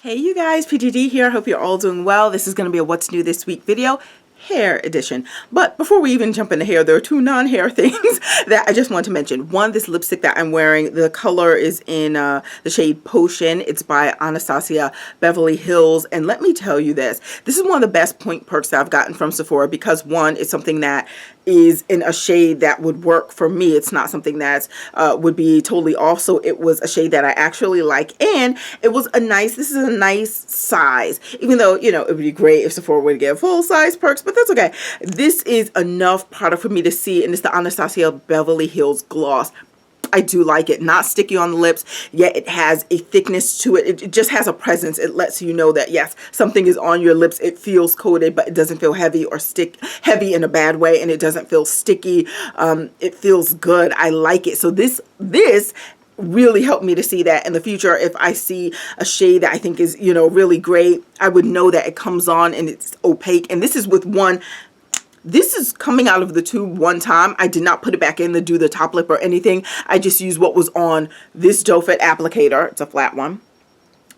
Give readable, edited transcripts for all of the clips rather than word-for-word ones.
Hey you guys, PGD here. Hope you're all doing well. This is going to be a what's new this week video, hair edition. But before we even jump into hair, there are two non-hair things that I just want to mention. One, this lipstick that I'm wearing, the color is in the shade Potion. It's by Anastasia, Beverly Hills. And let me tell you this is one of the best point perks that I've gotten from Sephora because one, it's something that is in a shade that would work for me. It's not something that's would be totally off. So it was a shade that I actually like, and it was this is a nice size, even though, you know, it would be great if Sephora would get full size perks, but that's okay. This is enough product for me to see, and it's the Anastasia Beverly Hills Gloss. I do like it. Not sticky on the lips, yet it has a thickness to it. It just has a presence. It lets you know that, yes, something is on your lips. It feels coated, but it doesn't feel heavy or heavy in a bad way, and it doesn't feel sticky. It feels good. I like it. So this really helped me to see that in the future. If I see a shade that I think is, you know, really great, I would know that it comes on and it's opaque. And this is with one. This is coming out of the tube one time. I did not put it back in to do the top lip or anything. I just used what was on this doe foot applicator. It's a flat one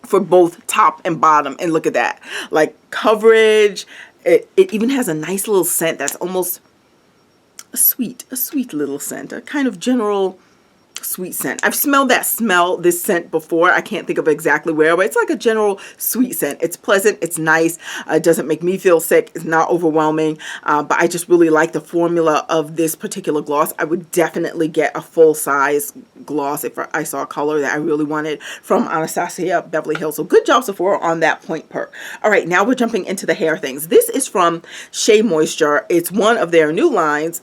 for both top and bottom. And look at that, like coverage. It even has a nice little scent that's almost a sweet little scent, a kind of general sweet scent. I've smelled this scent before. I can't think of exactly where, but it's like a general sweet scent. It's pleasant. It's nice. It doesn't make me feel sick. It's not overwhelming, but I just really like the formula of this particular gloss. I would definitely get a full size gloss if I saw a color that I really wanted from Anastasia Beverly Hills. So good job, Sephora, on that point perk. All right, now we're jumping into the hair things. This is from Shea Moisture. It's one of their new lines.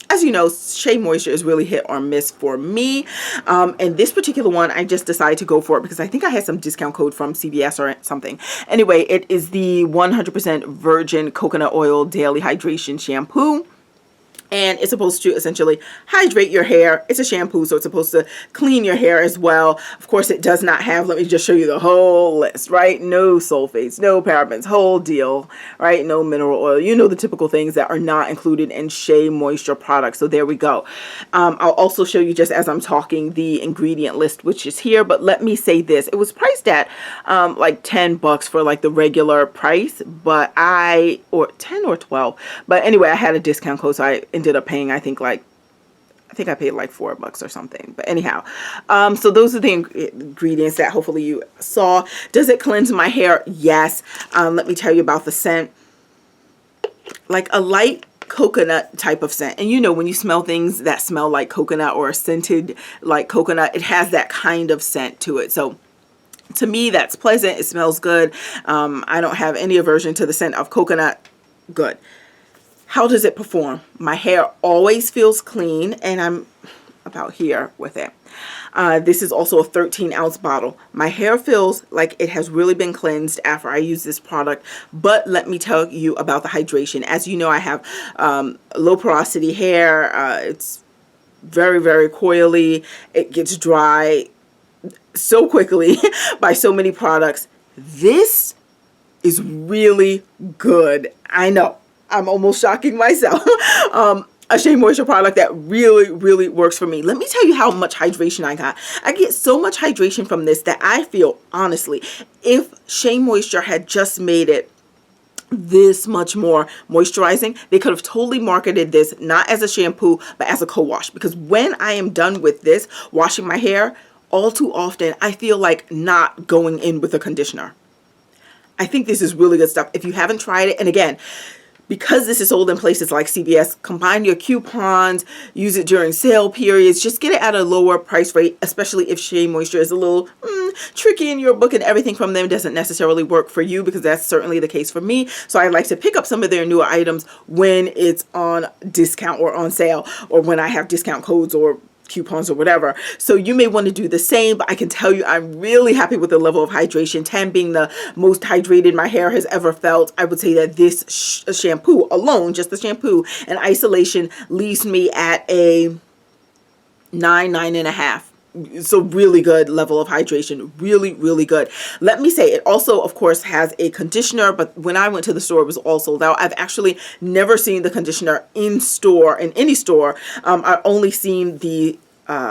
As you know, Shea Moisture is really hit or miss for me. And this particular one, I just decided to go for it because I think I had some discount code from CVS or something. Anyway, it is the 100% virgin coconut oil daily hydration shampoo. And it's supposed to essentially hydrate your hair. It's a shampoo, so it's supposed to clean your hair as well. Of course, it does not have, let me just show you the whole list, right? No sulfates, no parabens, whole deal, right? No mineral oil. You know, the typical things that are not included in Shea Moisture products. So there we go. I'll also show you, just as I'm talking, the ingredient list, which is here. But let me say this. It was priced at like $10 for like the regular price, but or 10 or 12. But anyway, I had a discount code, so I ended up paying, I think I paid like $4 or something. But anyhow, so those are the ingredients that hopefully you saw. Does it cleanse my hair? Yes. Let me tell you about the scent. Like a light coconut type of scent. And you know, when you smell things that smell like coconut or scented like coconut, it has that kind of scent to it. So to me, that's pleasant. It smells good. I don't have any aversion to the scent of coconut. Good. How does it perform? My hair always feels clean, and I'm about here with it. This is also a 13-ounce bottle. My hair feels like it has really been cleansed after I use this product, but let me tell you about the hydration. As you know, I have low porosity hair. It's very, very coily. It gets dry so quickly by so many products. This is really good. I know. I'm almost shocking myself. A Shea Moisture product that really, really works for me. Let me tell you how much hydration I got. I get so much hydration from this that I feel, honestly, if Shea Moisture had just made it this much more moisturizing, they could have totally marketed this not as a shampoo, but as a co-wash. Because when I am done with this, washing my hair, all too often, I feel like not going in with a conditioner. I think this is really good stuff. If you haven't tried it, and again, because this is sold in places like CVS, combine your coupons, use it during sale periods, just get it at a lower price rate, especially if Shea Moisture is a little tricky in your book and everything from them doesn't necessarily work for you, because that's certainly the case for me. So I like to pick up some of their newer items when it's on discount or on sale, or when I have discount codes or coupons or whatever. So you may want to do the same, but I can tell you I'm really happy with the level of hydration. 10 being the most hydrated my hair has ever felt. I would say that this shampoo alone, just the shampoo and isolation, leaves me at a 9.5. So really good level of hydration. Really, really good. Let me say, it also, of course, has a conditioner, but when I went to the store, it was all sold out. I've actually never seen the conditioner in store, in any store. I've only seen the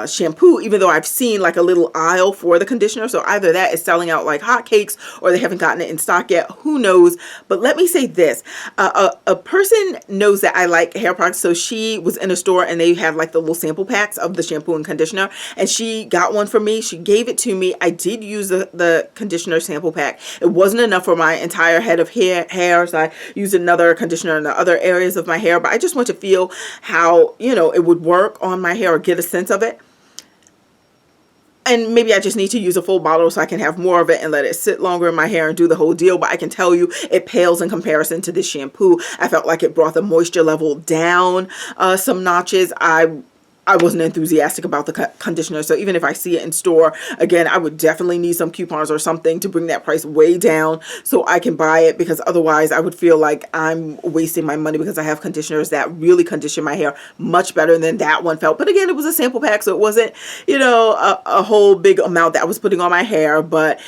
shampoo, even though I've seen like a little aisle for the conditioner. So either that is selling out like hotcakes, or they haven't gotten it in stock yet. Who knows? But let me say this, a person knows that I like hair products. So she was in a store and they had like the little sample packs of the shampoo and conditioner, and she got one for me. She gave it to me. I did use the conditioner sample pack. It wasn't enough for my entire head of hair, so I used another conditioner in the other areas of my hair. But I just want to feel how, you know, it would work on my hair, or get a sense of it. And maybe I just need to use a full bottle so I can have more of it and let it sit longer in my hair and do the whole deal. But I can tell you it pales in comparison to this shampoo. I felt like it brought the moisture level down some notches. I wasn't enthusiastic about the conditioner. So even if I see it in store, again, I would definitely need some coupons or something to bring that price way down so I can buy it, because otherwise I would feel like I'm wasting my money, because I have conditioners that really condition my hair much better than that one felt. But again, it was a sample pack, so it wasn't, you know, a whole big amount that I was putting on my hair. But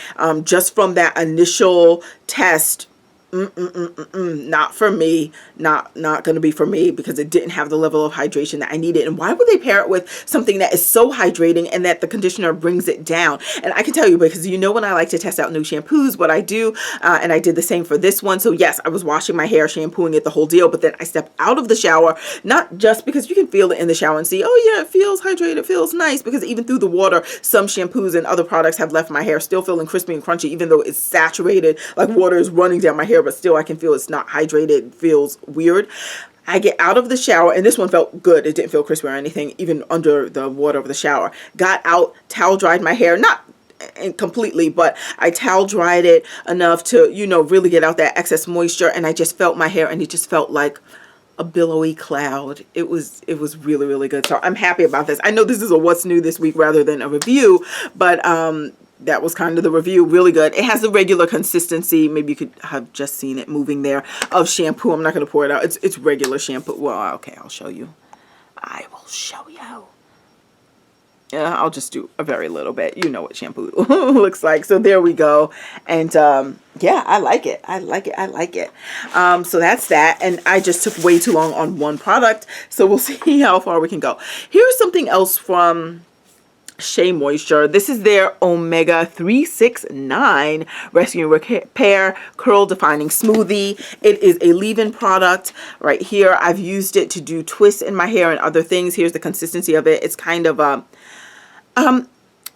just from that initial test, not for me, not going to be for me, because it didn't have the level of hydration that I needed. And why would they pair it with something that is so hydrating and that the conditioner brings it down? And I can tell you, because you know when I like to test out new shampoos, what I do, and I did the same for this one. So yes, I was washing my hair, shampooing it, the whole deal, but then I stepped out of the shower, not just because you can feel it in the shower and see, oh yeah, it feels hydrated, it feels nice, because even through the water, some shampoos and other products have left my hair still feeling crispy and crunchy, even though it's saturated, like water is running down my hair, but still I can feel it's not hydrated, feels weird. I get out of the shower, and this one felt good. It didn't feel crispy or anything, even under the water of the shower. Got out, towel dried my hair, not completely, but I towel dried it enough to, you know, really get out that excess moisture. And I just felt my hair, and it just felt like a billowy cloud. It was really, really good. So I'm happy about this. I know this is a what's new this week rather than a review, but that was kind of the review. Really good. It has a regular consistency. Maybe you could have just seen it moving there, of shampoo. I'm not going to pour it out. It's regular shampoo. Well, okay, I'll show you. I will show you. Yeah, I'll just do a very little bit. You know what shampoo looks like. So there we go. And yeah, I like it. I like it. I like it. So that's that. And I just took way too long on one product. So we'll see how far we can go. Here's something else from Shea Moisture. This is their Omega 369 Rescue and Repair Curl Defining Smoothie. It is a leave-in product right here. I've used it to do twists in my hair and other things. Here's the consistency of it. It's kind of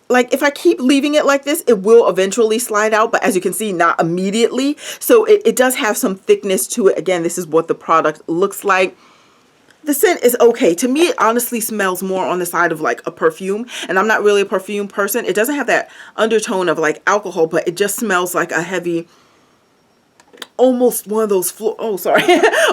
like if I keep leaving it like this, it will eventually slide out, but as you can see, not immediately. So it does have some thickness to it. Again, this is what the product looks like. The scent is okay. To me, it honestly smells more on the side of like a perfume, and I'm not really a perfume person. It doesn't have that undertone of like alcohol, but it just smells like a heavy, almost one of those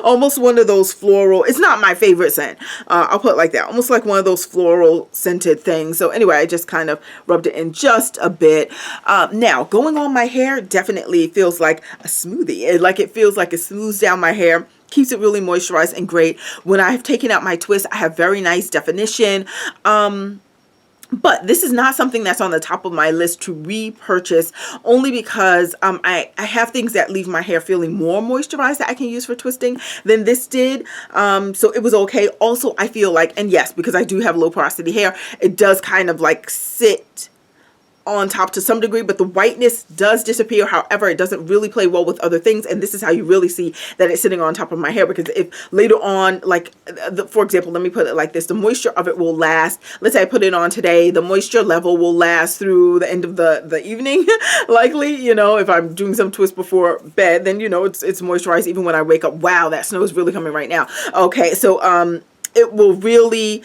almost one of those floral. It's not my favorite scent. I'll put it like that. Almost like one of those floral scented things. So anyway, I just kind of rubbed it in just a bit. Now, going on my hair definitely feels like a smoothie. It feels like it smooths down my hair, keeps it really moisturized and great. When I have taken out my twist, I have very nice definition. But this is not something that's on the top of my list to repurchase, only because I have things that leave my hair feeling more moisturized that I can use for twisting than this did. So it was okay. Also, I feel like, and yes, because I do have low porosity hair, it does kind of like sit on top to some degree, but the whiteness does disappear. However, it doesn't really play well with other things, and this is how you really see that it's sitting on top of my hair, because if later on, like for example, let me put it like this, the moisture of it will last. Let's say I put it on today, the moisture level will last through the end of the evening likely. You know, if I'm doing some twist before bed, then you know it's moisturized even when I wake up. Wow, that snow is really coming right now. Okay, so it will really,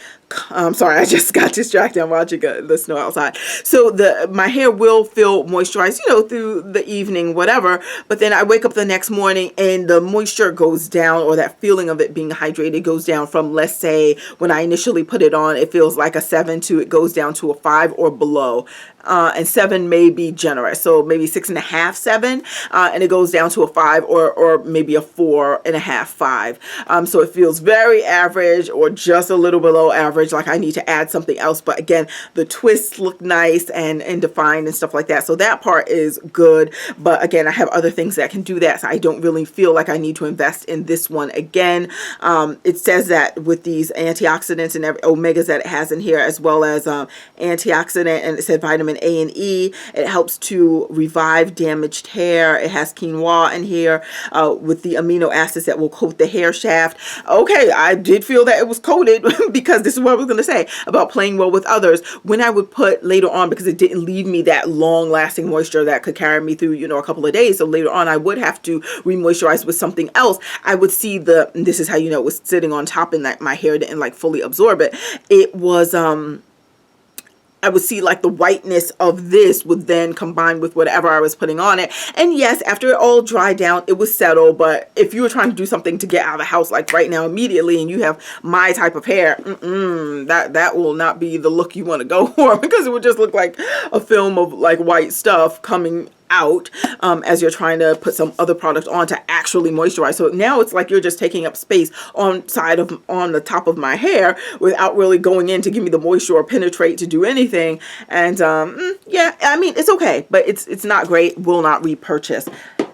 sorry, I just got distracted. I'm watching the snow outside. So my hair will feel moisturized, you know, through the evening, whatever. But then I wake up the next morning and the moisture goes down, or that feeling of it being hydrated goes down from, let's say, when I initially put it on, it feels like a 7 to it goes down to a 5 or below. And 7 may be generous, so maybe 6.5, 7, and it goes down to a 5 or maybe a 4.5, 5. So it feels very average or just a little below average. average, like I need to add something else. But again, the twists look nice and defined and stuff like that. So that part is good. But again, I have other things that can do that. So I don't really feel like I need to invest in this one again. It says that with these antioxidants and omegas that it has in here, as well as antioxidant, and it said vitamin A and E, it helps to revive damaged hair. It has quinoa in here with the amino acids that will coat the hair shaft. Okay, I did feel that it was coated because this is what I was going to say about playing well with others. When I would put later on, because it didn't leave me that long lasting moisture that could carry me through, you know, a couple of days. So later on, I would have to re-moisturize with something else. I would see this is how you know it was sitting on top and that my hair didn't like fully absorb it. It was, I would see like the whiteness of this would then combine with whatever I was putting on it. And yes, after it all dried down, it was settled. But if you were trying to do something to get out of the house like right now immediately, and you have my type of hair, that will not be the look you want to go for, because it would just look like a film of like white stuff coming out as you're trying to put some other product on to actually moisturize. So now it's like you're just taking up space on the top of my hair without really going in to give me the moisture or penetrate to do anything. And yeah, I mean, it's okay, but it's not great. Will not repurchase.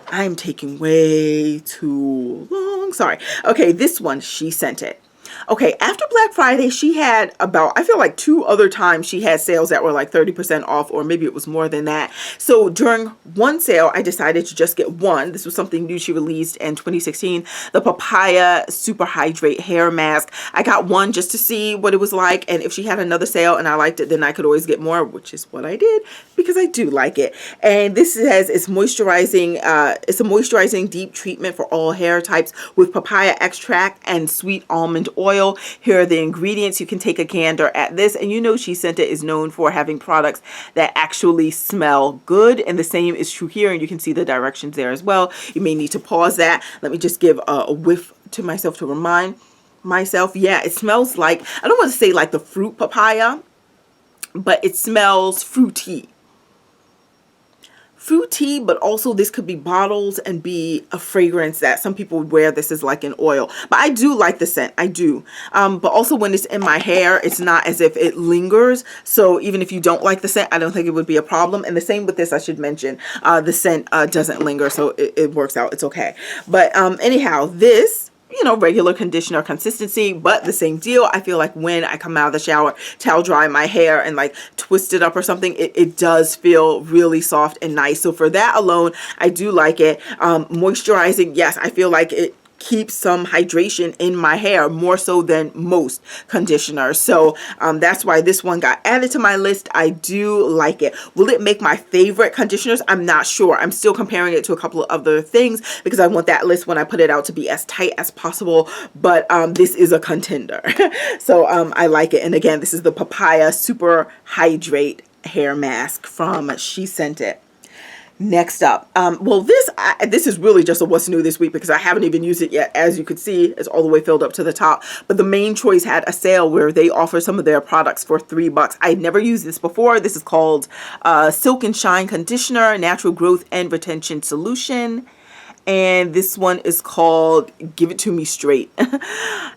I'm taking way too long. Sorry. Okay, this one, she sent it. Okay, after Black Friday, she had about, I feel like 2 other times she had sales that were like 30% off, or maybe it was more than that. So during one sale, I decided to just get one. This was something new she released in 2016, the Papaya Super Hydrate Hair Mask. I got one just to see what it was like, and if she had another sale and I liked it, then I could always get more, which is what I did, because I do like it. And this says it's moisturizing, it's a moisturizing deep treatment for all hair types with papaya extract and sweet almond oil. Here are the ingredients. You can take a gander at this, and you know She Sent It is known for having products that actually smell good, and the same is true here, and you can see the directions there as well. You may need to pause that. Let me just give a whiff to myself to remind myself. Yeah, it smells like, I don't want to say like the fruit papaya, but it smells fruity. Fruity, but also this could be bottles and be a fragrance that some people would wear this is like an oil. But I do like the scent, I do. But also when it's in my hair, it's not as if it lingers. So even if you don't like the scent, I don't think it would be a problem. And the same with this, I should mention, the scent doesn't linger, so it works out, it's okay. But anyhow, this, you know, regular conditioner consistency, but the same deal. I feel like when I come out of the shower, towel dry my hair and like twist it up or something, it does feel really soft and nice. So for that alone, I do like it. Moisturizing, yes, I feel like it keeps some hydration in my hair more so than most conditioners. So that's why this one got added to my list. I do like it. Will it make my favorite conditioners? I'm not sure. I'm still comparing it to a couple of other things because I want that list when I put it out to be as tight as possible. But this is a contender. So I like it. And again, this is the Papaya Super Hydrate Hair Mask from She Sent It. Next up, well, this is really just a what's new this week because I haven't even used it yet. As you could see, it's all the way filled up to the top. But the Main Choice had a sale where they offer some of their products for $3. I'd never used this before. This is called Silk and Shine Conditioner, Natural Growth and Retention Solution. And this one is called Give It To Me Straight.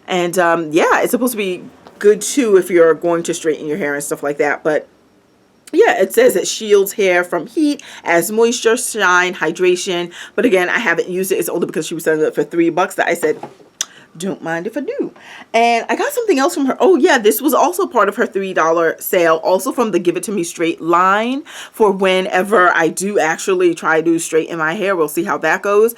And yeah, it's supposed to be good too if you're going to straighten your hair and stuff like that. But yeah, it says it shields hair from heat, adds moisture, shine, hydration. But again, I haven't used it. It's only because she was selling it for $3 that I said, don't mind if I do. And I got something else from her. Oh yeah, this was also part of her $3 sale, also from the Give It To Me Straight line for whenever I do actually try to straighten my hair. We'll see how that goes.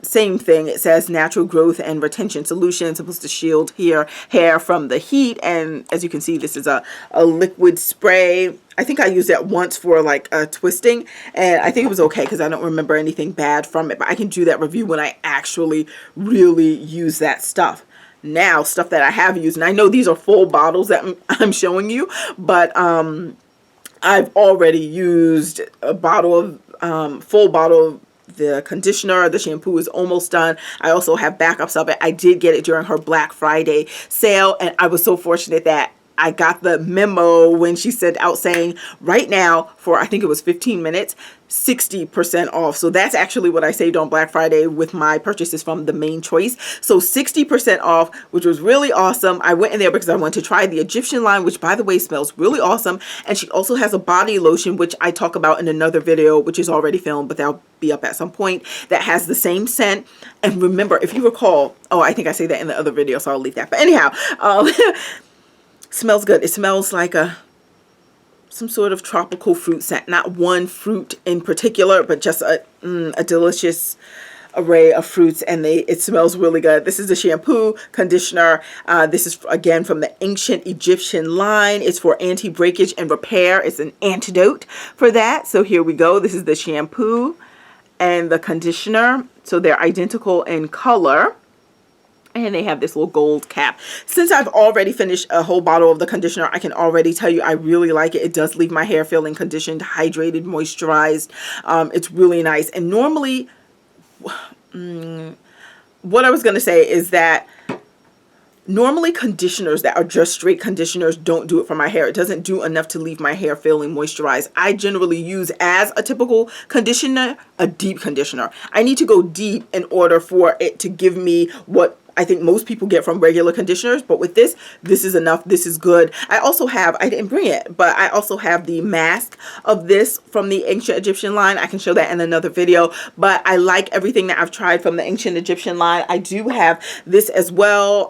Same thing. It says natural growth and retention solution, supposed to shield hair from the heat. And as you can see, this is a liquid spray. I think I used it once for like twisting, and I think it was okay because I don't remember anything bad from it. But I can do that review when I actually really use that stuff. Now, stuff that I have used, and I know these are full bottles that I'm showing you, but I've already used a bottle of full bottle of the conditioner. The shampoo is almost done. I also have backups of it. I did get it during her Black Friday sale, and I was so fortunate that I got the memo when she sent out saying right now for, I think it was 15 minutes, 60% off. So that's actually what I saved on Black Friday with my purchases from the Main Choice. So 60% off, which was really awesome. I went in there because I wanted to try the Egyptian line, which by the way smells really awesome. And she also has a body lotion, which I talk about in another video, which is already filmed, but that'll be up at some point, that has the same scent. And remember, if you recall, oh, I think I say that in the other video, so I'll leave that. But anyhow, smells good. It smells like some sort of tropical fruit scent, not one fruit in particular, but just a delicious array of fruits, and it smells really good. This is the shampoo, conditioner. This is again from the ancient Egyptian line. It's for anti-breakage and repair. It's an antidote for that. So here we go. This is the shampoo and the conditioner. So they're identical in color. And they have this little gold cap. Since I've already finished a whole bottle of the conditioner, I can already tell you I really like it. It does leave my hair feeling conditioned, hydrated, moisturized. It's really nice. And normally, what I was going to say is that normally conditioners that are just straight conditioners don't do it for my hair. It doesn't do enough to leave my hair feeling moisturized. I generally use, as a typical conditioner, a deep conditioner. I need to go deep in order for it to give me what I think most people get from regular conditioners, but with this is enough. This is good. I also have, I didn't bring it, but I also have the mask of this from the ancient Egyptian line. I can show that in another video, but I like everything that I've tried from the ancient Egyptian line. I do have this as well.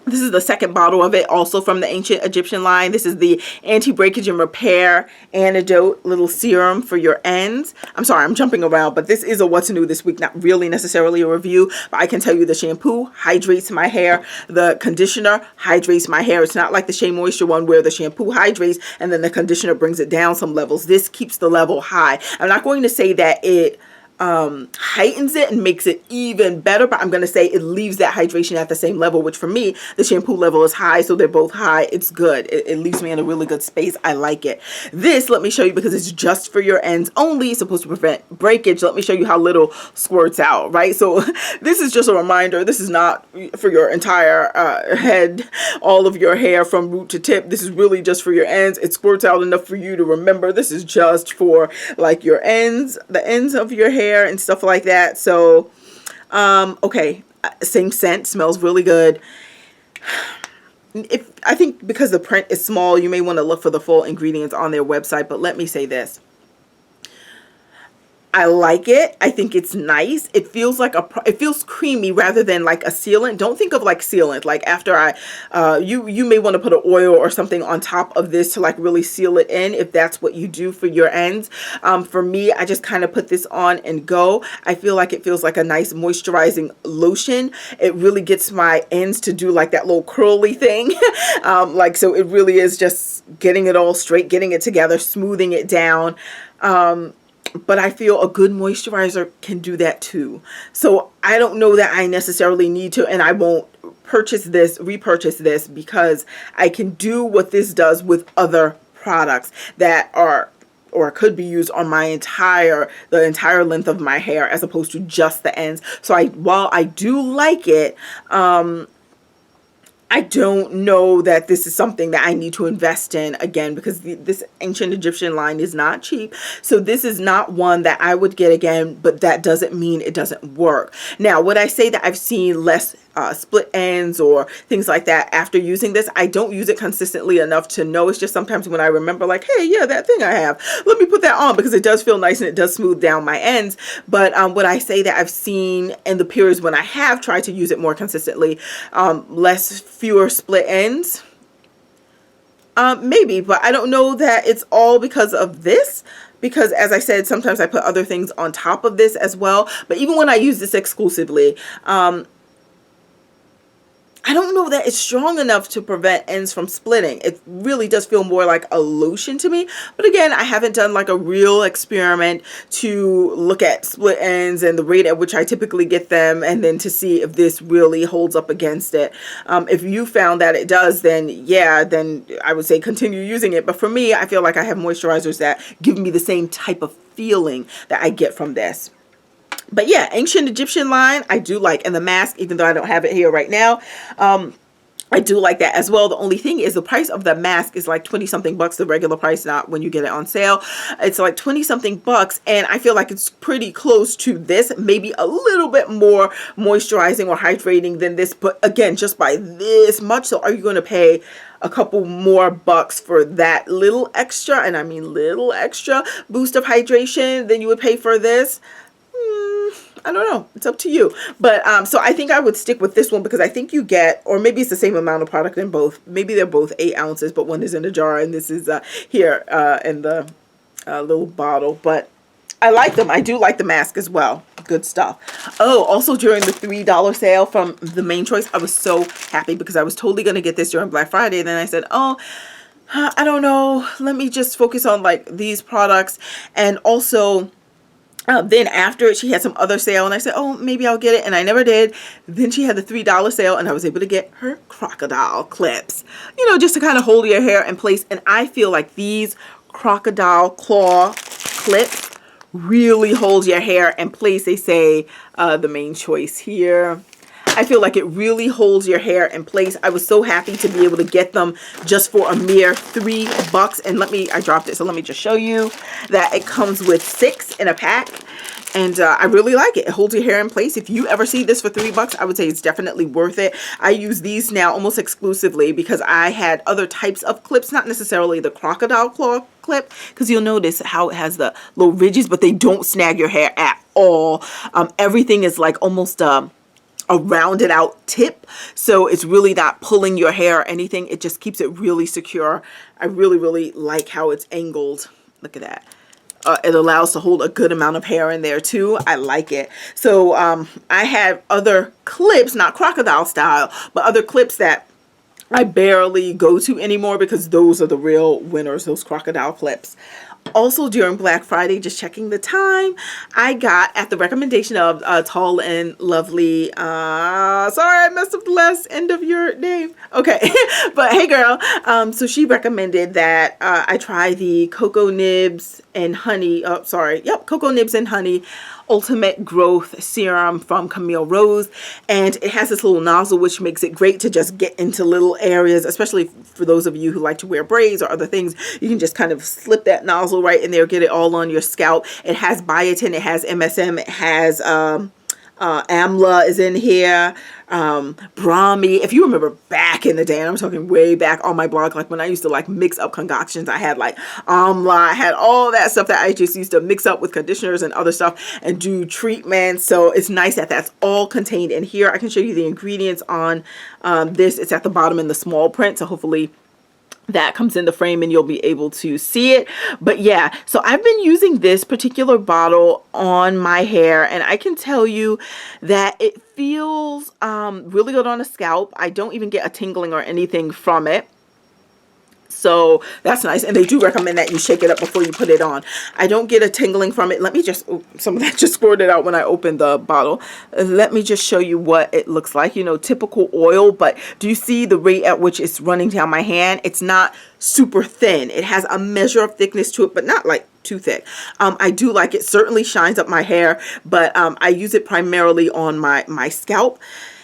This is the second bottle of it, also from the ancient Egyptian line. This is the anti-breakage and repair antidote little serum for your ends. I'm sorry, I'm jumping around, but this is a what's new this week, not really necessarily a review, but I can tell you the shampoo hydrates my hair. The conditioner hydrates my hair. It's not like the Shea Moisture one where the shampoo hydrates and then the conditioner brings it down some levels. This keeps the level high. I'm not going to say that it heightens it and makes it even better, but I'm going to say it leaves that hydration at the same level, which for me, the shampoo level is high, so they're both high. It's good. It leaves me in a really good space. I like it. This, let me show you, because it's just for your ends only. It's supposed to prevent breakage. Let me show you how little squirts out, right? So this is just a reminder. This is not for your entire head, all of your hair from root to tip. This is really just for your ends. It squirts out enough for you to remember this is just for like your ends, the ends of your hair and stuff like that. So okay, same scent, smells really good. I think because the print is small, you may want to look for the full ingredients on their website, but let me say this. I like it. I think it's nice. It feels like it feels creamy rather than like a sealant. Don't think of like sealant. Like after you may want to put an oil or something on top of this to like really seal it in if that's what you do for your ends. For me, I just kind of put this on and go. I feel like it feels like a nice moisturizing lotion. It really gets my ends to do like that little curly thing. So it really is just getting it all straight, getting it together, smoothing it down. But I feel a good moisturizer can do that too. So I don't know that I necessarily need to, and I won't repurchase this because I can do what this does with other products that are or could be used on the entire length of my hair as opposed to just the ends. So while I do like it, I don't know that this is something that I need to invest in again, because this ancient Egyptian line is not cheap. So this is not one that I would get again, but that doesn't mean it doesn't work. Now, would I say that I've seen less split ends or things like that after using this? I don't use it consistently enough to know. It's just sometimes when I remember like, hey, yeah, that thing I have, let me put that on because it does feel nice and it does smooth down my ends. But would I say that I've seen in the periods when I have tried to use it more consistently, fewer split ends? Maybe, but I don't know that it's all because of this. Because as I said, sometimes I put other things on top of this as well. But even when I use this exclusively, I don't know that it's strong enough to prevent ends from splitting. It really does feel more like a lotion to me. But again, I haven't done like a real experiment to look at split ends and the rate at which I typically get them, and then to see if this really holds up against it. If you found that it does, then yeah, then I would say continue using it. But for me, I feel like I have moisturizers that give me the same type of feeling that I get from this. But yeah, ancient Egyptian line, I do like. And the mask, even though I don't have it here right now, I do like that as well. The only thing is the price of the mask is like 20 something bucks, the regular price, not when you get it on sale. It's like 20 something bucks, and I feel like it's pretty close to this, maybe a little bit more moisturizing or hydrating than this, but again, just by this much. So are you going to pay a couple more bucks for that little extra, and I mean little extra boost of hydration than you would pay for this? I don't know. It's up to you. But so I think I would stick with this one because I think you get, or maybe it's the same amount of product in both. Maybe they're both 8 ounces, but one is in a jar and this is here in the little bottle. But I like them. I do like the mask as well. Good stuff. Oh, also during the $3 sale from the Main Choice, I was so happy because I was totally going to get this during Black Friday. And then I said, oh, I don't know. Let me just focus on like these products. And also, then after it, she had some other sale, and I said, oh, maybe I'll get it, and I never did. Then she had the $3 sale, and I was able to get her Crocodile clips, you know, just to kind of hold your hair in place. And I feel like these Crocodile claw clips really hold your hair in place. They say the Main Choice here. I feel like it really holds your hair in place. I was so happy to be able to get them just for a mere $3. And I dropped it, so let me just show you that it comes with 6 in a pack. And I really like it. It holds your hair in place. If you ever see this for $3, I would say it's definitely worth it. I use these now almost exclusively because I had other types of clips, not necessarily the Crocodile claw clip, because you'll notice how it has the little ridges, but they don't snag your hair at all. Everything is like almost a rounded out tip, so it's really not pulling your hair or anything. It just keeps it really secure. I really like how it's angled. Look at that. It allows to hold a good amount of hair in there too. I like it. So I have other clips, not Crocodile style, but other clips that I barely go to anymore because those are the real winners, those Crocodile clips. Also during Black Friday, just checking the time, I got, at the recommendation of Tall and Lovely, sorry I messed up the last end of your name. Okay, but hey girl, so she recommended that I try the Cocoa Nibs and Honey, Cocoa Nibs and Honey Ultimate Growth Serum from Camille Rose, and it has this little nozzle which makes it great to just get into little areas, especially for those of you who like to wear braids or other things. You can just kind of slip that nozzle right in there, get it all on your scalp. It has biotin, it has MSM, it has amla is in here, brahmi. If you remember back in the day, and I'm talking way back on my blog, like when I used to like mix up concoctions, I had like amla, I had all that stuff that I just used to mix up with conditioners and other stuff and do treatments. So it's nice that that's all contained in here. I can show you the ingredients on this. It's at the bottom in the small print, so hopefully that comes in the frame and you'll be able to see it. But yeah, so I've been using this particular bottle on my hair, and I can tell you that it feels really good on the scalp. I don't even get a tingling or anything from it. So that's nice, and they do recommend that you shake it up before you put it on. I don't get a tingling from it. Let me just, some of that just squirted out when I opened the bottle. Let me just show you what it looks like. You know, typical oil, but do you see the rate at which it's running down my hand? It's not super thin. It has a measure of thickness to it, but not like too thick. I do like it. Certainly shines up my hair, but I use it primarily on my scalp.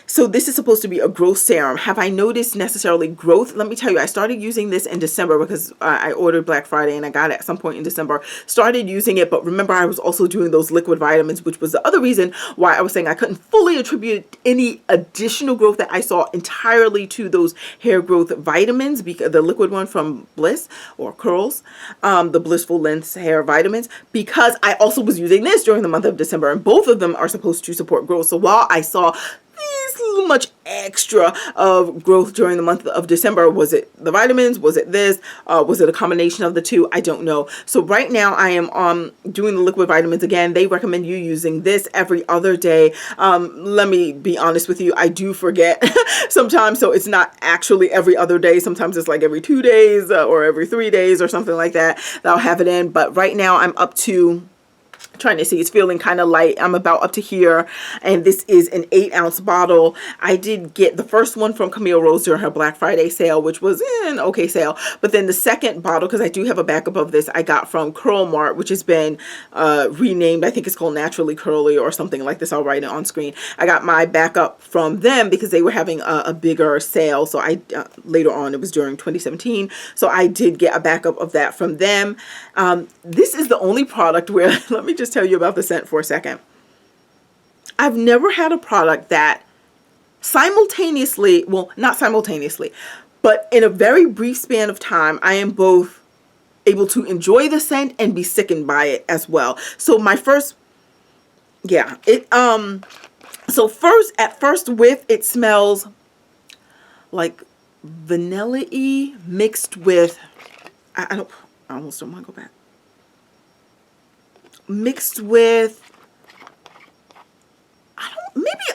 So this is supposed to be a growth serum. Have I noticed necessarily growth? Let me tell you, I started using this in December because I ordered Black Friday and I got it at some point in December. Started using it, but remember I was also doing those liquid vitamins, which was the other reason why I was saying I couldn't fully attribute any additional growth that I saw entirely to those hair growth vitamins, because the liquid one from Bliss or Curls, the Blissful Lengths hair vitamins, because I also was using this during the month of December, and both of them are supposed to support growth. So while I saw this much extra of growth during the month of December, was it the vitamins? Was it this? Was it a combination of the two? I don't know. So right now I am doing the liquid vitamins again. They recommend you using this every other day. Let me be honest with you, I do forget sometimes, so it's not actually every other day. Sometimes it's like every 2 days or every 3 days or something like that I'll have it in. But right now I'm up to trying to see, it's feeling kind of light. I'm about up to here, and this is an 8-ounce bottle. I did get the first one from Camille Rose during her Black Friday sale, which was an okay sale, but then the second bottle, because I do have a backup of this, I got from Curl Mart, which has been renamed. I think it's called Naturally Curly or something like this. I'll write it on screen. I got my backup from them because they were having a bigger sale, so I later on, it was during 2017, so I did get a backup of that from them. This is the only product where, let me just tell you about the scent for a second. I've never had a product that simultaneously, well, not simultaneously, but in a very brief span of time, I am both able to enjoy the scent and be sickened by it as well. So my first, yeah, so at first whiff, it smells like vanilla-y mixed with, I almost don't want to go back. Mixed with,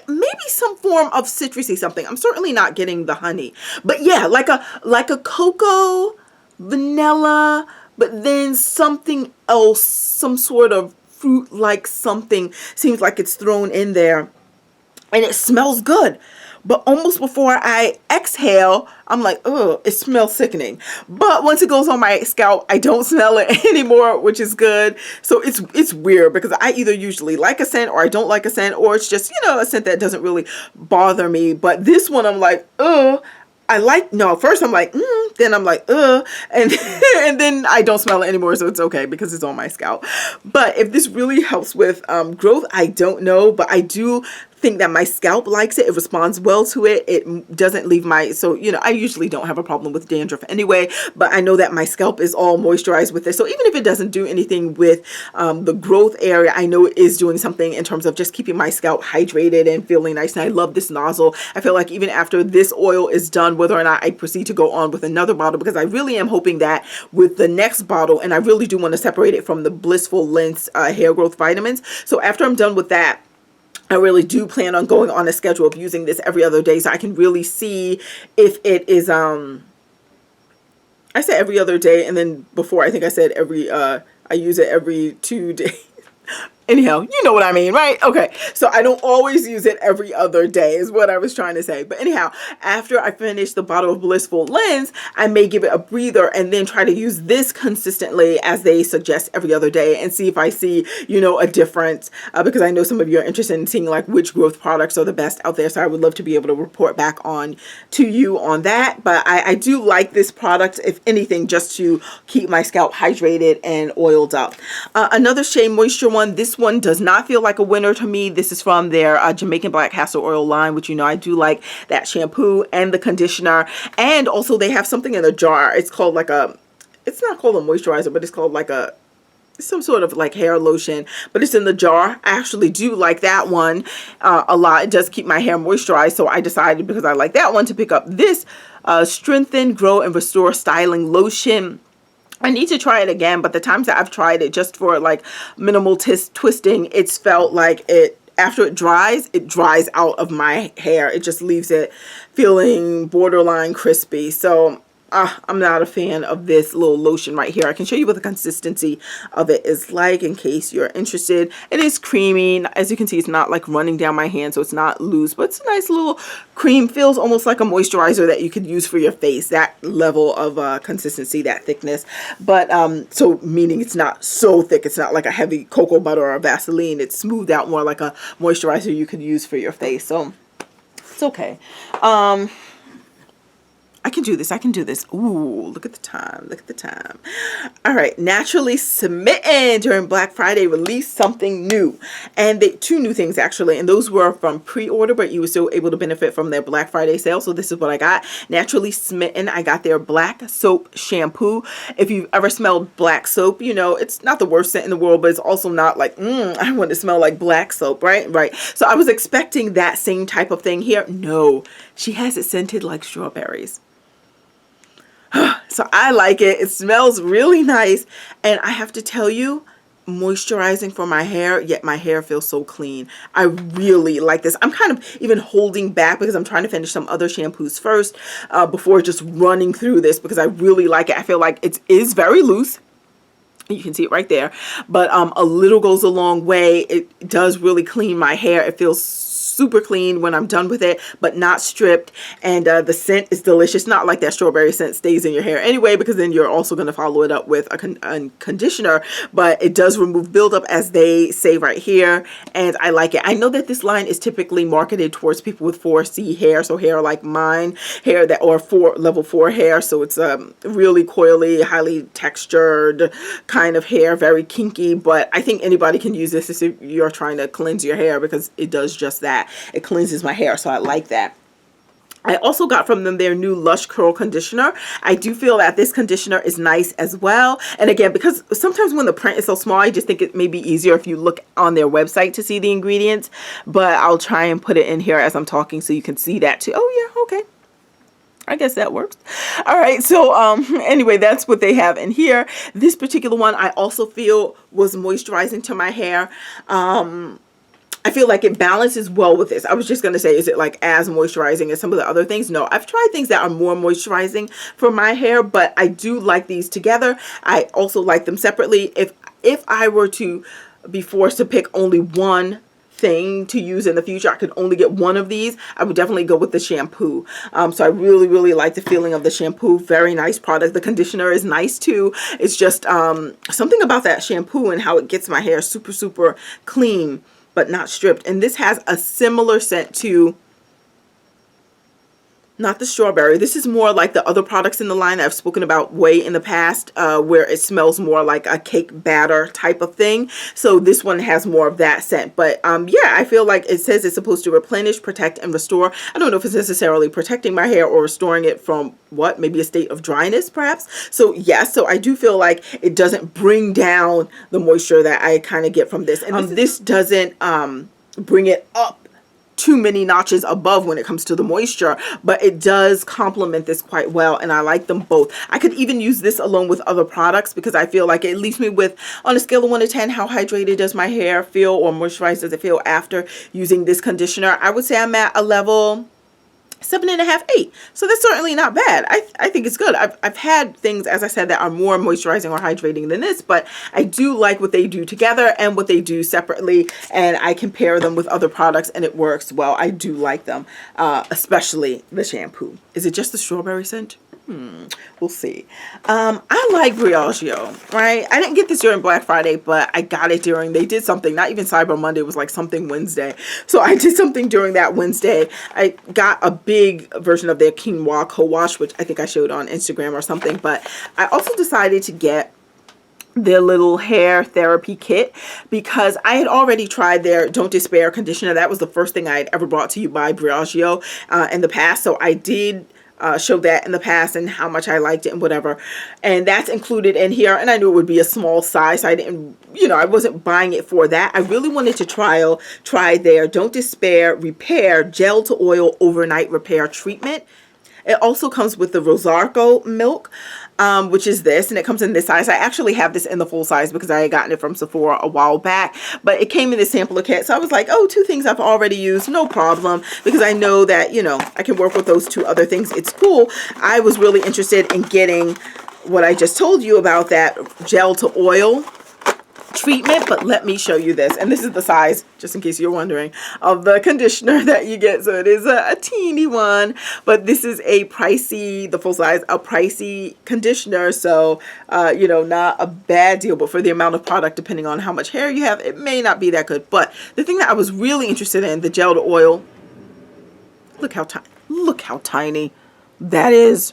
maybe some form of citrusy something. I'm certainly not getting the honey, but yeah, like a cocoa, vanilla, but then something else, some sort of fruit-like something seems like it's thrown in there, and it smells good. But almost before I exhale, I'm like, oh, it smells sickening. But once it goes on my scalp, I don't smell it anymore, which is good. So it's weird because I either usually like a scent or I don't like a scent, or it's just, a scent that doesn't really bother me. But this one, I'm like, oh, first I'm like, then I'm like, and and then I don't smell it anymore, so it's okay because it's on my scalp. But if this really helps with growth, I don't know, but I do think that my scalp likes it. It responds well to it. It doesn't leave I usually don't have a problem with dandruff anyway, but I know that my scalp is all moisturized with this. So even if it doesn't do anything with the growth area, I know it is doing something in terms of just keeping my scalp hydrated and feeling nice. And I love this nozzle. I feel like even after this oil is done, whether or not I proceed to go on with another bottle, because I really am hoping that with the next bottle, and I really do want to separate it from the Blissful Lengths hair growth vitamins. So after I'm done with that, I really do plan on going on a schedule of using this every other day so I can really see if it is, I said every other day, and then before I think I said I use it every 2 days. Anyhow, you know what I mean, right? Okay, so I don't always use it every other day is what I was trying to say. But anyhow, after I finish the bottle of Blissful Lens, I may give it a breather and then try to use this consistently as they suggest every other day and see if I see, a difference. Because I know some of you are interested in seeing like which growth products are the best out there. So I would love to be able to report back on to you on that. But I do like this product, if anything, just to keep my scalp hydrated and oiled up. Another Shea Moisture one. This one does not feel like a winner to me. This is from their Jamaican Black Castor Oil line, which I do like that shampoo and the conditioner. And also they have something in a jar. It's called it's not called a moisturizer, but it's called some sort of like hair lotion, but it's in the jar. I actually do like that one a lot. It does keep my hair moisturized, so I decided, because I like that one, to pick up this Strengthen, Grow, and Restore Styling Lotion. I need to try it again, but the times that I've tried it just for like minimal twisting, it's felt like after it dries out of my hair. It just leaves it feeling borderline crispy. So I'm not a fan of this little lotion right here. I can show you what the consistency of it is like in case you're interested. It is creamy. As you can see, it's not like running down my hand, so it's not loose, but it's a nice little cream. Feels almost like a moisturizer that you could use for your face. That level of consistency, that thickness. But so meaning it's not so thick. It's not like a heavy cocoa butter or Vaseline. It's smoothed out more like a moisturizer you could use for your face. So it's okay. I can do this. I can do this. Ooh, look at the time. Look at the time. All right. Naturally Smitten during Black Friday released something new. And two new things, actually. And those were from pre-order, but you were still able to benefit from their Black Friday sale. So this is what I got. Naturally Smitten. I got their black soap shampoo. If you've ever smelled black soap, it's not the worst scent in the world, but it's also not like, I want to smell like black soap, right? Right. So I was expecting that same type of thing here. No, she has it scented like strawberries. So I like it. It smells really nice. And I have to tell you, moisturizing for my hair, yet my hair feels so clean. I really like this. I'm kind of even holding back because I'm trying to finish some other shampoos first before just running through this, because I really like it. I feel like it is very loose. You can see it right there. But a little goes a long way. It does really clean my hair. It feels super clean when I'm done with it, but not stripped. And the scent is delicious. Not like that strawberry scent stays in your hair anyway, because then you're also going to follow it up with a conditioner. But it does remove buildup, as they say right here. And I like it. I know that this line is typically marketed towards people with 4C hair, so hair like mine, hair that, or level 4 hair. So it's really coily, highly textured kind of hair, very kinky. But I think anybody can use this if you're trying to cleanse your hair, because it does just that. It cleanses my hair, so I like that. I also got from them their new Lush Curl Conditioner. I do feel that this conditioner is nice as well. And again, because sometimes when the print is so small, I just think it may be easier if you look on their website to see the ingredients. But I'll try and put it in here as I'm talking so you can see that too. Oh yeah, okay. I guess that works. All right, so anyway, that's what they have in here. This particular one I also feel was moisturizing to my hair. I feel like it balances well with this. I was just going to say, is it like as moisturizing as some of the other things? No, I've tried things that are more moisturizing for my hair, but I do like these together. I also like them separately. If I were to be forced to pick only one thing to use in the future, I could only get one of these, I would definitely go with the shampoo. So I really like the feeling of the shampoo. Very nice product. The conditioner is nice too. It's just something about that shampoo and how it gets my hair super clean, but not stripped. And this has a similar scent to, not the strawberry. This is more like the other products in the line that I've spoken about way in the past, where it smells more like a cake batter type of thing. So this one has more of that scent. But yeah, I feel like it says it's supposed to replenish, protect, and restore. I don't know if it's necessarily protecting my hair or restoring it from what, maybe a state of dryness perhaps. So yes, so I do feel like it doesn't bring down the moisture that I kind of get from this. And this doesn't bring it up too many notches above when it comes to the moisture, but it does complement this quite well, and I like them both. I could even use this along with other products, because I feel like it leaves me with, on a scale of 1 to 10, how hydrated does my hair feel, or moisturized does it feel after using this conditioner? I would say I'm at a level 7.5, 8. So that's certainly not bad. I think it's good. I've had things, as I said, that are more moisturizing or hydrating than this, but I do like what they do together and what they do separately, and I compare them with other products and it works well. I do like them, especially the shampoo. Is it just the strawberry scent? We'll see. I like Briogeo, right? I didn't get this during Black Friday, but I got it during, they did something, not even Cyber Monday, it was like something Wednesday. So I did something during that Wednesday. I got a big version of their quinoa co-wash, which I think I showed on Instagram or something, but I also decided to get their little hair therapy kit, because I had already tried their Don't Despair conditioner. That was the first thing I had ever brought to you by Briogeo in the past. So I did show that in the past and how much I liked it and whatever, and that's included in here. And I knew it would be a small size, so I didn't, you know, I wasn't buying it for that. I really wanted to try their Don't Despair Repair Gel to Oil Overnight Repair Treatment. It also comes with the Rosarco milk, which is this, and it comes in this size. I actually have this in the full size because I had gotten it from Sephora a while back, but it came in this sampler kit. So I was like, oh, 2 things I've already used, no problem, because I know that, you know, I can work with those 2 other things. It's cool. I was really interested in getting what I just told you about, that gel to oil treatment, but let me show you this. And this is the size, just in case you're wondering, of the conditioner that you get. So it is a teeny one, but this is a pricey, the full size, a pricey conditioner. So you know, not a bad deal, but for the amount of product, depending on how much hair you have, it may not be that good. But the thing that I was really interested in, the gel to oil, look how tiny that is.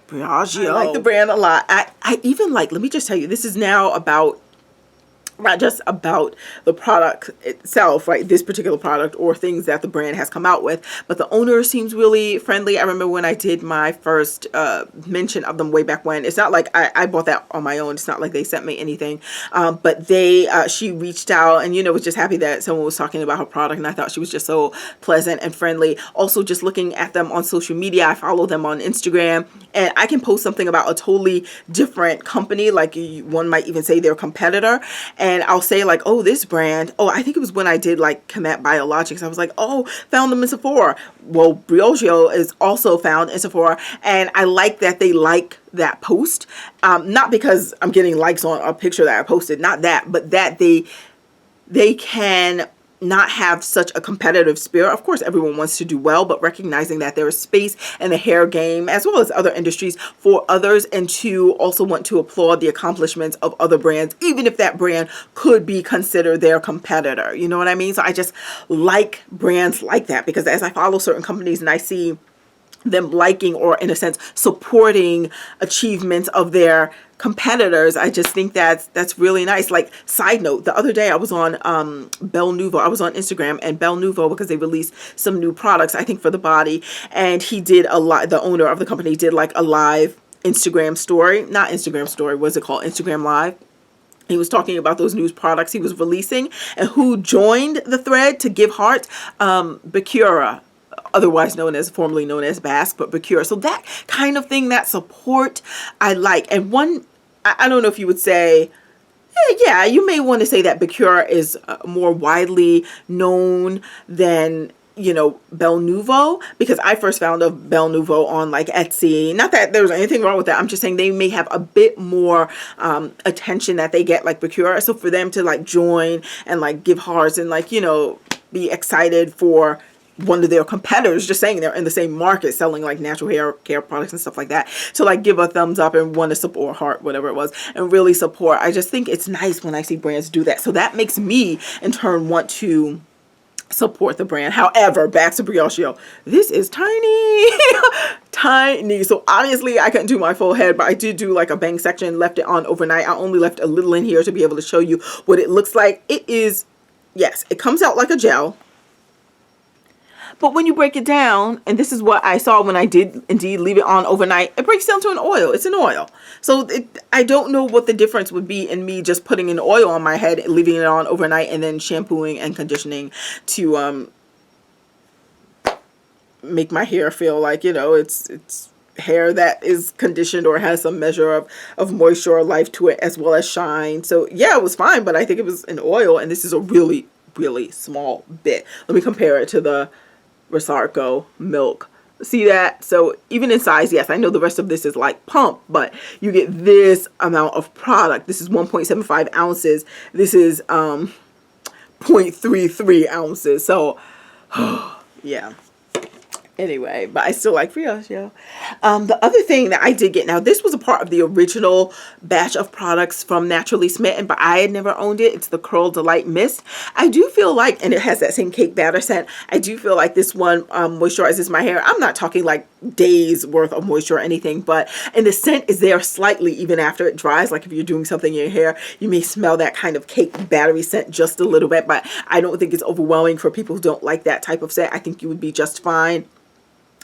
Briogeo. I like the brand a lot. I even like, let me just tell you, this is now about, not just about the product itself, right, this particular product or things that the brand has come out with, but the owner seems really friendly. I remember when I did my first mention of them way back when. It's not like I bought that on my own. It's not like they sent me anything, but she reached out and, you know, was just happy that someone was talking about her product, and I thought she was just so pleasant and friendly. Also, just looking at them on social media, I follow them on Instagram, and I can post something about a totally different company, like one might even say their competitor, and I'll say like, oh, this brand, oh, I think it was when I did like Combat Biologics, I was like, oh, found them in Sephora. Well, Briogeo is also found in Sephora, and I like that they like that post, not because I'm getting likes on a picture that I posted, not that, but that they can not have such a competitive spirit. Of course, everyone wants to do well, but recognizing that there is space in the hair game as well as other industries for others, and to also want to applaud the accomplishments of other brands, even if that brand could be considered their competitor. You know what I mean? So I just like brands like that, because as I follow certain companies and I see them liking, or in a sense supporting, achievements of their competitors, I just think that's really nice. Like, side note, the other day I was on Belle Nouveau. I was on Instagram, and Belle Nouveau, because they released some new products, I think for the body, and he did a lot, the owner of the company did like a live Instagram story, not Instagram story, what's it called, Instagram Live. He was talking about those new products he was releasing, and who joined the thread to give hearts, Bacura, otherwise known as, formerly known as Basque, but Bacura. So that kind of thing, that support, I like. And one, I don't know if you would say, yeah, you may want to say that Bacura is more widely known than, you know, Belle Nouveau, because I first found of Belle Nouveau on like Etsy. Not that there's anything wrong with that. I'm just saying they may have a bit more attention that they get like Bacura. So for them to like join and like give hearts and like, you know, be excited for one of their competitors, just saying they're in the same market selling like natural hair care products and stuff like that, to like give a thumbs up and want to support, heart, whatever it was, and really support. I just think it's nice when I see brands do that. So that makes me in turn want to support the brand. However, back to Briogeo, this is tiny. Tiny. So obviously I couldn't do my full head, but I did do like a bang section, left it on overnight. I only left a little in here to be able to show you what it looks like. It is, yes, it comes out like a gel. But when you break it down, and this is what I saw when I did indeed leave it on overnight, it breaks down to an oil. It's an oil. So I don't know what the difference would be in me just putting an oil on my head, leaving it on overnight, and then shampooing and conditioning to make my hair feel like, you know, it's hair that is conditioned or has some measure of moisture or life to it, as well as shine. So yeah, it was fine, but I think it was an oil, and this is a really, really small bit. Let me compare it to the Rosarco milk. See that? So even in size, yes, I know the rest of this is like pump, but you get this amount of product. This is 1.75 ounces. This is 0.33 ounces. So yeah. Anyway, but I still like Briogeo. The other thing that I did get, now this was a part of the original batch of products from Naturally Smitten, but I had never owned it. It's the Curl Delight Mist. I do feel like, and it has that same cake batter scent, I do feel like this one moisturizes my hair. I'm not talking like days worth of moisture or anything, but, and the scent is there slightly even after it dries. Like if you're doing something in your hair, you may smell that kind of cake battery scent just a little bit, but I don't think it's overwhelming for people who don't like that type of scent. I think you would be just fine.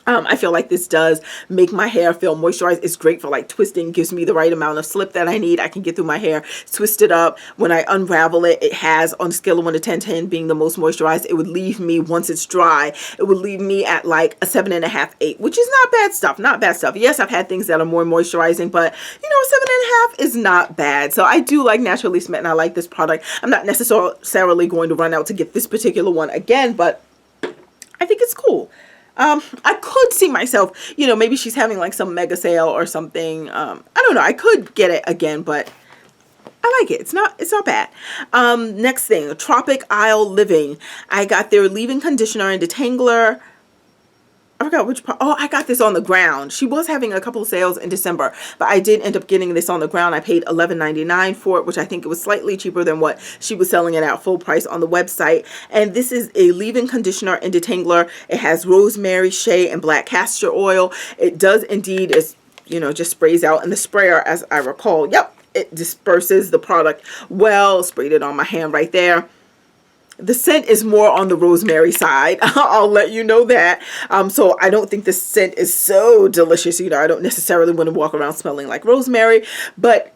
I feel like this does make my hair feel moisturized. It's great for like twisting, gives me the right amount of slip that I need. I can get through my hair, twist it up. When I unravel it, it has, on a scale of 1 to 10, 10 being the most moisturized, it would leave me, once it's dry, it would leave me at like a 7.5, 8, which is not bad stuff, not bad stuff. Yes, I've had things that are more moisturizing, but you know, 7.5 is not bad. So I do like Naturally Smitten. I like this product. I'm not necessarily going to run out to get this particular one again, but I think it's cool. I could see myself, you know, maybe she's having like some mega sale or something. I don't know. I could get it again, but I like it. It's not bad. Next thing, Tropic Isle Living. I got their leave-in conditioner and detangler. I forgot which part. Oh, I got this on the ground. She was having a couple of sales in December, but I did end up getting this on the ground. I paid $11.99 for it, which I think it was slightly cheaper than what she was selling it at full price on the website. And this is a leave-in conditioner and detangler. It has rosemary, shea, and black castor oil. It does indeed, is, you know, just sprays out in the sprayer, as I recall. Yep, it disperses the product well. Sprayed it on my hand right there. The scent is more on the rosemary side. I'll let you know that. So I don't think the scent is so delicious. You know, I don't necessarily want to walk around smelling like rosemary, but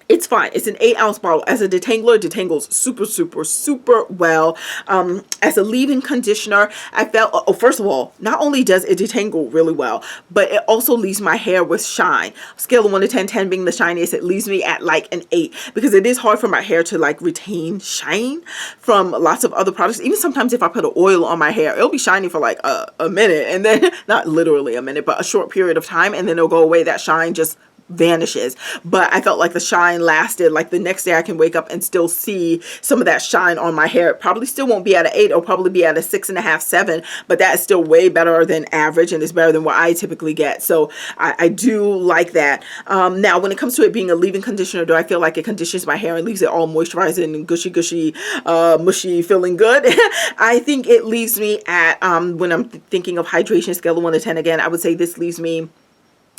It's fine. It's an 8-ounce bottle. As a detangler, it detangles super, super, super well. As a leave-in conditioner, I felt, oh, first of all, not only does it detangle really well, but it also leaves my hair with shine. Scale of 1 to 10, 10 being the shiniest, it leaves me at like an 8, because it is hard for my hair to like retain shine from lots of other products. Even sometimes if I put an oil on my hair, it'll be shiny for like a minute, and then, not literally a minute, but a short period of time, and then it'll go away. That shine just vanishes. But I felt like the shine lasted. Like the next day I can wake up and still see some of that shine on my hair. It probably still won't be at an 8. It'll probably be at a 6.5, 7, but that is still way better than average, and it's better than what I typically get. So I do like that. Now when it comes to it being a leave-in conditioner, do I feel like it conditions my hair and leaves it all moisturized and gushy, mushy, feeling good? I think it leaves me at, when I'm thinking of hydration, scale of 1 to 10 again, I would say this leaves me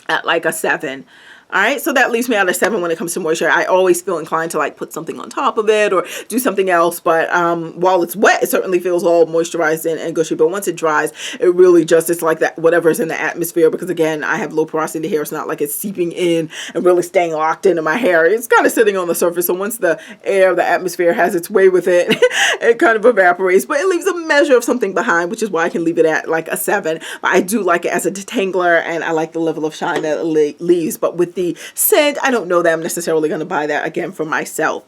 at like a 7. All right, so that leaves me at a 7 when it comes to moisture. I always feel inclined to like put something on top of it or do something else, but while it's wet, it certainly feels all moisturized and gushy. But once it dries, it really just, it's like that whatever's in the atmosphere, because again, I have low porosity hair. It's not like it's seeping in and really staying locked into my hair. It's kind of sitting on the surface. So once the air, the atmosphere has its way with it, it kind of evaporates, but it leaves a measure of something behind, which is why I can leave it at like a 7. But I do like it as a detangler, and I like the level of shine that it leaves. But with the scent, I don't know that I'm necessarily going to buy that again for myself.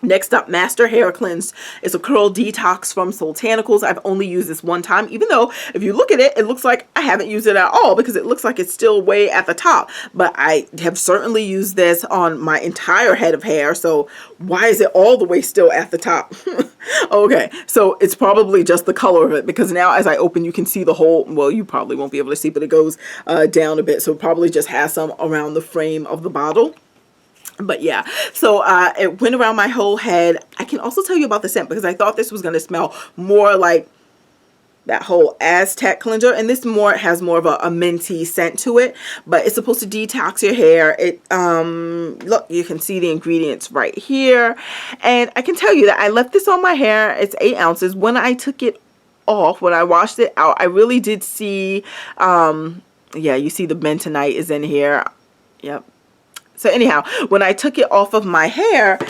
Next up, Master Hair Cleanse. It's a curl detox from Sultanicals. I've only used this one time, even though if you look at it, it looks like I haven't used it at all, because it looks like it's still way at the top. But I have certainly used this on my entire head of hair. So why is it all the way still at the top? Okay, so it's probably just the color of it, because now as I open, you can see the whole, well, you probably won't be able to see, but it goes down a bit. So it probably just has some around the frame of the bottle. But yeah, so it went around my whole head. I can also tell you about the scent, because I thought this was going to smell more like that whole Aztec cleanser, and this has more of a minty scent to it, but it's supposed to detox your hair. It look, you can see the ingredients right here, and I can tell you that I left this on my hair. It's 8 ounces. When I took it off, when I washed it out, I really did see yeah, you see the bentonite is in here. Yep. So anyhow, when I took it off of my hair,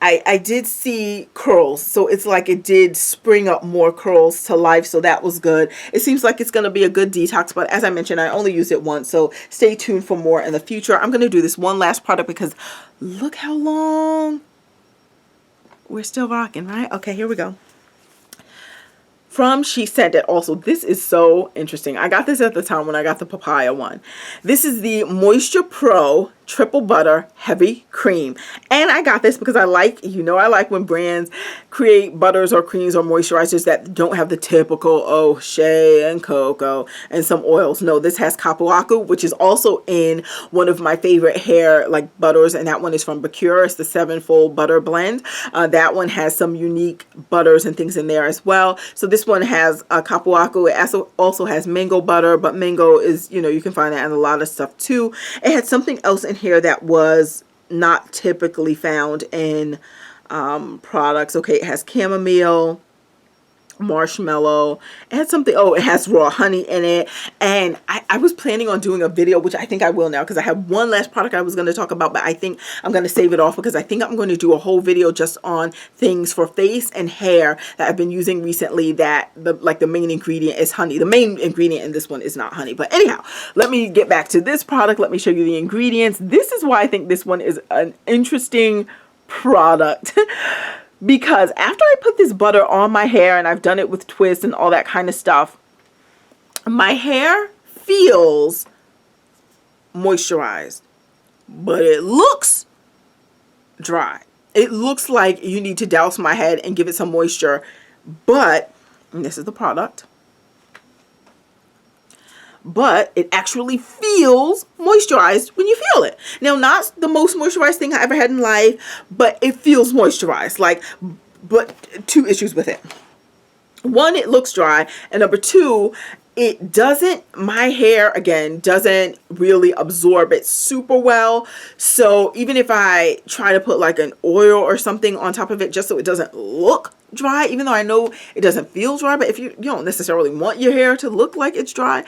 I did see curls. So it's like it did spring up more curls to life. So that was good. It seems like it's going to be a good detox. But as I mentioned, I only used it once. So stay tuned for more in the future. I'm going to do this one last product, because look how long. We're still rocking, right? Okay, here we go. From She Said That. Also, this is so interesting. I got this at the time when I got the Papaya one. This is the Moisture Pro Triple Butter Heavy Cream. And I got this because I like, I like when brands create butters or creams or moisturizers that don't have the typical, oh, shea and cocoa and some oils. No, this has kapuaku, which is also in one of my favorite hair like butters, and that one is from Briogeo. It's the 7-fold butter blend. That one has some unique butters and things in there as well. So this one has kapuaku. It also has mango butter, but mango is, you can find that in a lot of stuff too. It had something else in here that was not typically found in products. Okay, it has chamomile, marshmallow. It had something, oh, it has raw honey in it. And I was planning on doing a video, which I think I will now, because I have one last product I was going to talk about, but I think I'm going to save it off, because I think I'm going to do a whole video just on things for face and hair that I've been using recently that the main ingredient is honey. The main ingredient in this one is not honey. But anyhow, let me get back to this product. Let me show you the ingredients. This is why I think this one is an interesting product. Because after I put this butter on my hair, and I've done it with twists and all that kind of stuff, my hair feels moisturized, but it looks dry. It looks like you need to douse my head and give it some moisture, but, and this is the product, but it actually feels moisturized when you feel it. Now, not the most moisturized thing I ever had in life, but it feels moisturized. But 2 issues with it. 1, it looks dry, and number 2, it doesn't, my hair again doesn't really absorb it super well. So even if I try to put like an oil or something on top of it just so it doesn't look dry, even though I know it doesn't feel dry, but if you don't necessarily want your hair to look like it's dry,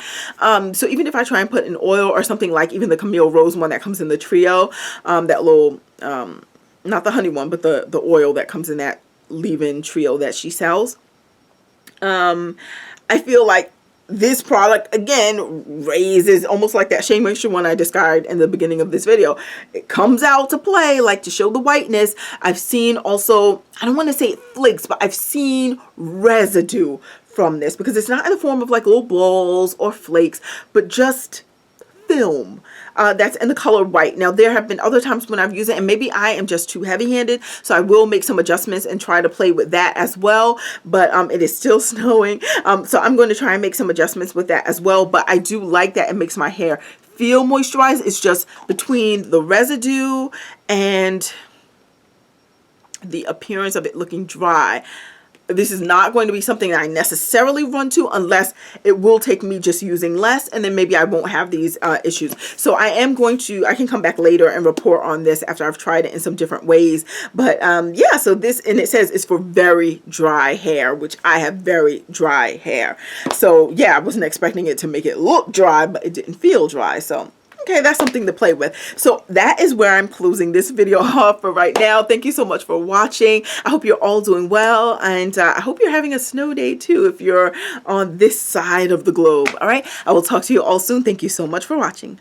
so even if I try and put an oil or something like even the Camille Rose one that comes in the trio, that little not the honey one, but the oil that comes in that leave-in trio that she sells, I feel like this product again raises, almost like that Shea Moisture one I described in the beginning of this video. It comes out to play, like to show the whiteness. I've seen also, I don't want to say flakes, but I've seen residue from this, because it's not in the form of like little balls or flakes, but just film that's in the color white. Now there have been other times when I've used it, and maybe I am just too heavy-handed, so I will make some adjustments and try to play with that as well. But it is still snowing, so I'm going to try and make some adjustments with that as well. But I do like that it makes my hair feel moisturized. It's just between the residue and the appearance of it looking dry, this is not going to be something that I necessarily run to, unless it will take me just using less, and then maybe I won't have these issues. So I am going to, I can come back later and report on this after I've tried it in some different ways. But yeah, so this, and it says it's for very dry hair, which I have very dry hair. So yeah, I wasn't expecting it to make it look dry, but it didn't feel dry. So okay, that's something to play with. So that is where I'm closing this video off for right now. Thank you so much for watching. I hope you're all doing well, and I hope you're having a snow day too if you're on this side of the globe. All right, I will talk to you all soon. Thank you so much for watching.